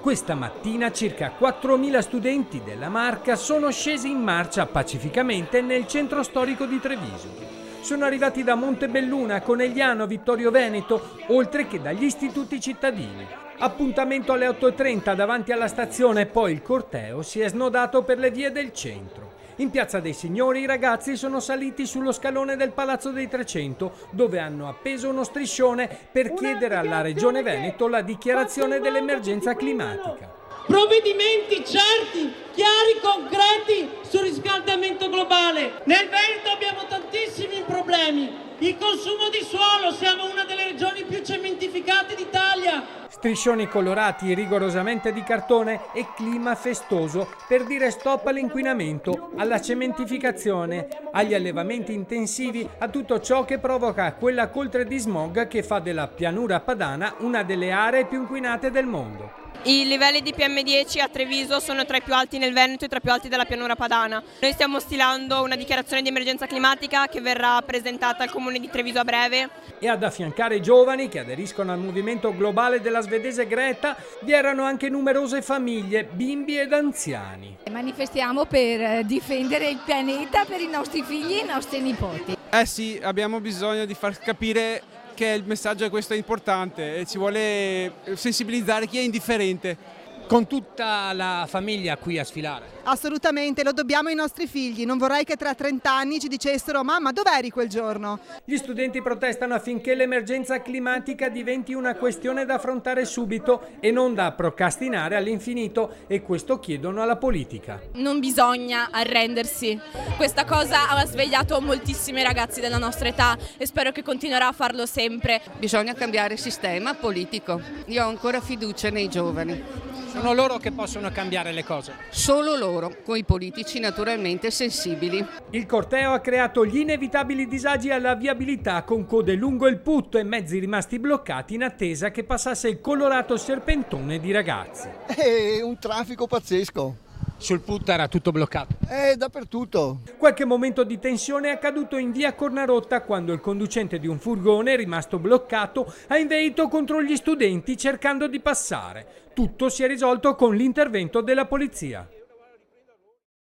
Questa mattina circa 4.000 studenti della Marca sono scesi in marcia pacificamente nel centro storico di Treviso. Sono arrivati da Montebelluna, Conegliano, Vittorio Veneto, oltre che dagli istituti cittadini. Appuntamento alle 8:30 davanti alla stazione, poi il corteo si è snodato per le vie del centro. In Piazza dei Signori i ragazzi sono saliti sullo scalone del Palazzo dei 300, dove hanno appeso uno striscione per chiedere alla Regione Veneto la dichiarazione dell'emergenza climatica. Provvedimenti certi, chiari, concreti sul riscaldamento globale. Nel Veneto abbiamo tantissimi problemi. Il consumo di suolo, siamo una delle regioni più cementificate d'Italia. Striscioni colorati rigorosamente di cartone e clima festoso per dire stop all'inquinamento, alla cementificazione, agli allevamenti intensivi, a tutto ciò che provoca quella coltre di smog che fa della pianura padana una delle aree più inquinate del mondo. I livelli di PM10 a Treviso sono tra i più alti nel Veneto e tra i più alti della pianura padana. Noi stiamo stilando una dichiarazione di emergenza climatica che verrà presentata al Comune di Treviso a breve. E ad affiancare i giovani che aderiscono al movimento globale della svedese Greta vi erano anche numerose famiglie, bimbi ed anziani. Manifestiamo per difendere il pianeta per i nostri figli e i nostri nipoti. Sì, abbiamo bisogno di far capire che il messaggio è questo, è importante e ci vuole sensibilizzare chi è indifferente. Con tutta la famiglia qui a sfilare? Assolutamente, lo dobbiamo ai nostri figli. Non vorrei che tra 30 anni ci dicessero «Mamma, dov'eri quel giorno?». Gli studenti protestano affinché l'emergenza climatica diventi una questione da affrontare subito e non da procrastinare all'infinito, e questo chiedono alla politica. Non bisogna arrendersi. Questa cosa ha svegliato moltissimi ragazzi della nostra età e spero che continuerà a farlo sempre. Bisogna cambiare sistema politico. Io ho ancora fiducia nei giovani. Sono loro che possono cambiare le cose. Solo loro, con i politici naturalmente sensibili. Il corteo ha creato gli inevitabili disagi alla viabilità, con code lungo il Putto e mezzi rimasti bloccati in attesa che passasse il colorato serpentone di ragazzi. È un traffico pazzesco. Sul Putto era tutto bloccato? Dappertutto. Qualche momento di tensione è accaduto in via Cornarotta quando il conducente di un furgone, rimasto bloccato, ha inveito contro gli studenti cercando di passare. Tutto si è risolto con l'intervento della polizia.